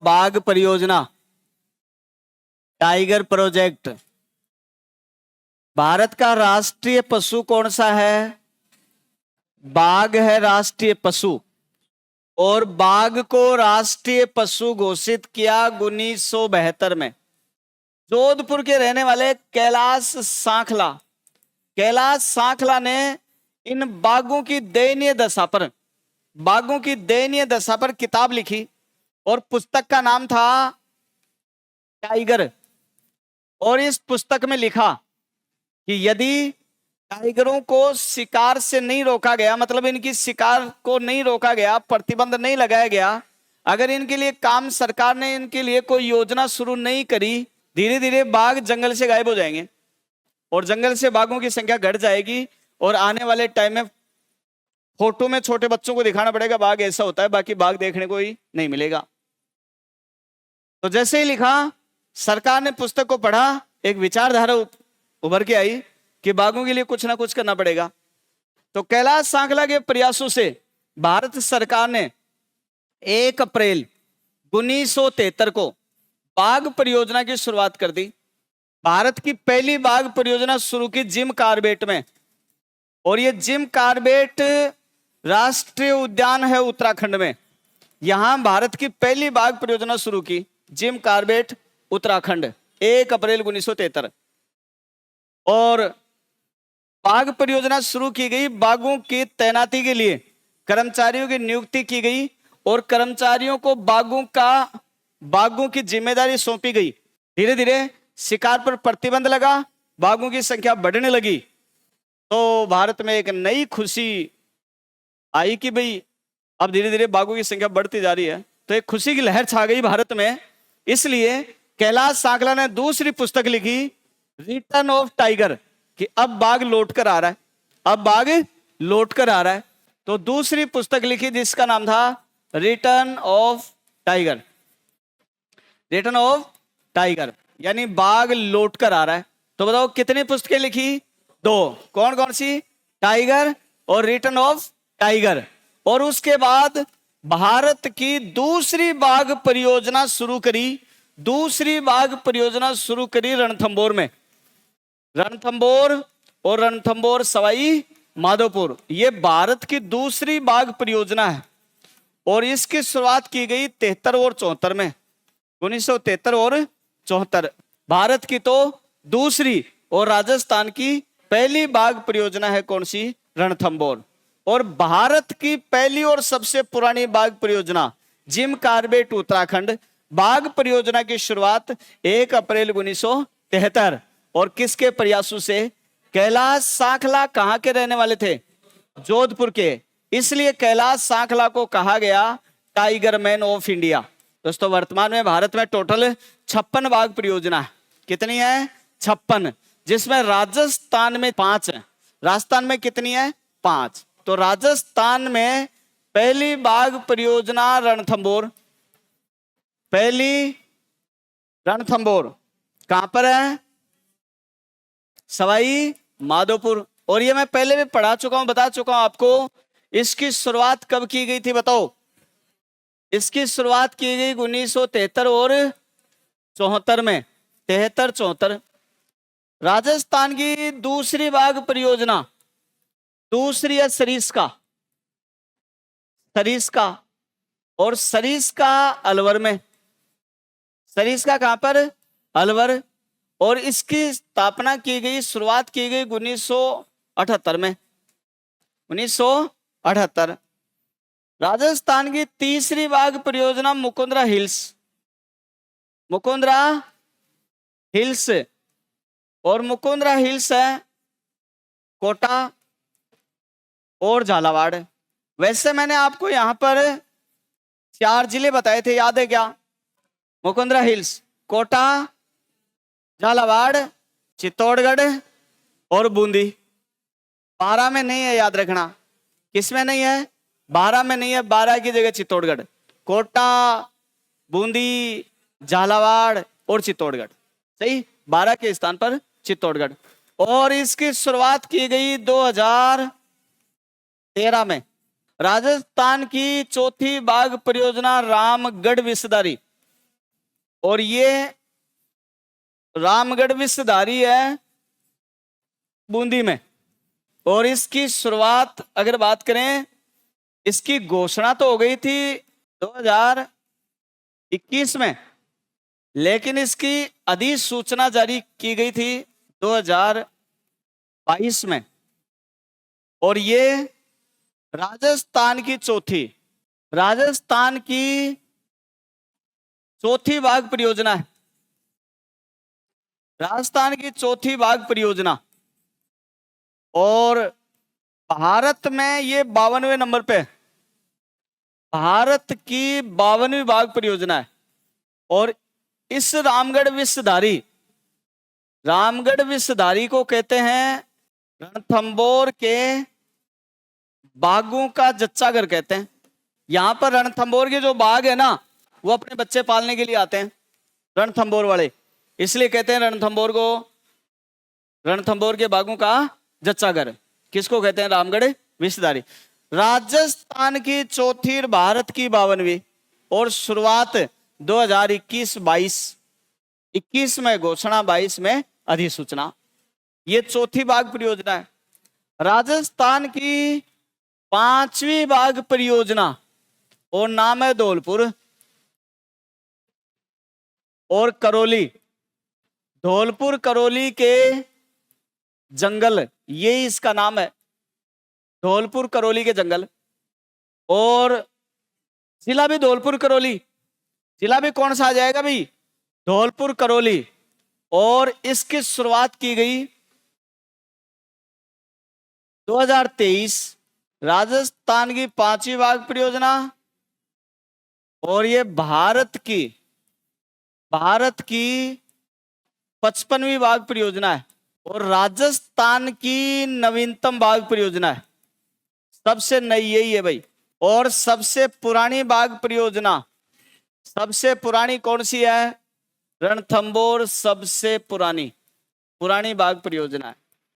बाघ परियोजना, tiger project. Bharat का राष्ट्रीय पशु कौन सा है? बाघ है राष्ट्रीय पशु। और बाघ को राष्ट्रीय पशु घोषित किया 1972 में जोधपुर के रहने वाले कैलाश सांखला। कैलाश सांखला ने इन बाघों की दयनीय दशा पर किताब लिखी और पुस्तक का नाम था टाइगर। और इस पुस्तक में लिखा कि यदि टाइगरों को शिकार से नहीं रोका गया, मतलब इनकी शिकार को नहीं रोका गया, प्रतिबंध नहीं लगाया गया, अगर इनके लिए काम सरकार ने इनके लिए कोई योजना शुरू नहीं करी, धीरे धीरे बाघ जंगल से गायब हो जाएंगे और जंगल से बाघों की संख्या घट जाएगी। और आने वाले टाइम में फोटो में छोटे बच्चों को दिखाना पड़ेगा बाघ ऐसा होता है, बाकी बाघ देखने को ही नहीं मिलेगा। तो जैसे ही लिखा, सरकार ने पुस्तक को पढ़ा, एक विचारधारा उभर के आई कि बाघों के लिए कुछ ना कुछ करना पड़ेगा। तो कैलाश सांखला के प्रयासों से भारत सरकार ने 1 अप्रैल 1973 को बाघ परियोजना की शुरुआत कर दी। भारत की पहली बाघ परियोजना शुरू की जिम कार्बेट में। और ये जिम कार्बेट राष्ट्रीय उद्यान है उत्तराखंड में। यहां भारत की पहली बाघ परियोजना शुरू की, जिम कार्बेट उत्तराखंड, 1 अप्रैल 1973। और बाघ परियोजना शुरू की गई। बाघों की तैनाती के लिए कर्मचारियों की नियुक्ति की गई और कर्मचारियों को बाघों की जिम्मेदारी सौंपी गई। धीरे धीरे शिकार पर प्रतिबंध लगा, बाघों की संख्या बढ़ने लगी। तो भारत में एक नई खुशी आई कि भाई अब धीरे धीरे बाघों की संख्या बढ़ती जा रही है। तो एक खुशी की लहर छा गई भारत में। इसलिए कैलाश सांखला ने दूसरी पुस्तक लिखी, रिटर्न ऑफ टाइगर, कि अब बाघ लौट कर आ रहा है, अब बाघ लौट कर आ रहा है। तो दूसरी पुस्तक लिखी जिसका नाम था return of tiger. Return of tiger यानी बाघ लौट कर आ रहा है। तो बताओ कितनी पुस्तकें लिखी? 2। कौन कौन सी? टाइगर और रिटर्न ऑफ टाइगर। और उसके बाद भारत की दूसरी बाघ परियोजना शुरू करी रणथंबोर में। रणथंबोर और रणथंबोर सवाई माधोपुर, ये भारत की दूसरी बाघ परियोजना है। और इसकी शुरुआत की गई 73 और 74 में, 1973 और 74। भारत की तो दूसरी और राजस्थान की पहली बाघ परियोजना है कौन सी? रणथंबोर। और भारत की पहली और सबसे पुरानी बाघ परियोजना जिम कार्बेट उत्तराखंड। बाघ परियोजना की शुरुआत 1 अप्रैल 1973। और किसके प्रयासों से? कैलाश सांखला कहां के रहने वाले थे? जोधपुर के। इसलिए कैलाश सांखला को कहा गया टाइगर मैन ऑफ इंडिया। दोस्तों वर्तमान में भारत में टोटल 56 बाघ परियोजना है। कितनी है? 56, जिसमें राजस्थान में 5 है। राजस्थान में कितनी है? 5। तो राजस्थान में पहली बाघ परियोजना रणथंबोर, पहली रणथंबोर कहां पर है? सवाई माधोपुर। और ये मैं पहले भी पढ़ा चुका हूं, बता चुका हूं आपको। इसकी शुरुआत कब की गई थी बताओ? इसकी शुरुआत की गई 1973 और 74 में, 73-74। राजस्थान की दूसरी बाघ परियोजना, दूसरी है सरिस्का। और सरिस्का अलवर में। सरिस्का कहां पर? अलवर। और इसकी स्थापना की गई, शुरुआत की गई 1978 में, 1978। राजस्थान की तीसरी बाघ परियोजना मुकुंदरा हिल्स। और मुकुंदरा हिल्स है कोटा और झालावाड़। वैसे मैंने आपको यहां पर 4 जिले बताए थे, याद है क्या? मुकुंदरा हिल्स, कोटा, झालावाड़, चित्तौड़गढ़ और बूंदी। 12 में नहीं है, याद रखना। किसमें नहीं है? 12 में नहीं है। 12 की जगह चित्तौड़गढ़, कोटा, बूंदी, झालावाड़ और चित्तौड़गढ़। सही, 12 के स्थान पर चित्तौड़गढ़। और इसकी शुरुआत की गई 2013 में। राजस्थान की चौथी बाघ परियोजना रामगढ़ विषधारी। और ये रामगढ़ विषधारी है बूंदी में। और इसकी शुरुआत अगर बात करें, इसकी घोषणा तो हो गई थी 2021 में, लेकिन इसकी अधिसूचना जारी की गई थी 2022 में। और ये राजस्थान की चौथी बाघ परियोजना है। राजस्थान की चौथी बाघ परियोजना, और भारत में ये 52वें नंबर पे, भारत की 52वीं बाघ परियोजना है। और इस रामगढ़ विषधारी को कहते हैं रणथंभौर के बाघों का जच्चाघर कहते हैं। यहां पर रणथंभौर के जो बाघ है ना, वो अपने बच्चे पालने के लिए आते हैं, रणथंभौर वाले, इसलिए कहते हैं रणथंभौर के बाघों का जच्चाघर। किसको कहते हैं? रामगढ़ विषधारी। राजस्थान की चौथी और भारत की 52वीं, और शुरुआत 2021 में घोषणा, 22 में अधिसूचना। ये चौथी बाघ परियोजना है। राजस्थान की 5वीं बाघ परियोजना, और नाम है धौलपुर और करौली। धौलपुर करौली के जंगल, ये इसका नाम है, धौलपुर करौली के जंगल। और जिला भी धौलपुर करौली, जिला भी कौन सा आ जाएगा भाई? धौलपुर करौली। और इसकी शुरुआत की गई 2023। राजस्थान की 5वीं बाघ परियोजना, और ये भारत की 55वीं बाघ परियोजना है, और राजस्थान की नवीनतम बाघ परियोजना है। सबसे नई यही है भाई। और सबसे पुरानी बाघ परियोजना, सबसे पुरानी कौन सी है? रणथंभौर सबसे पुरानी बाघ परियोजना है।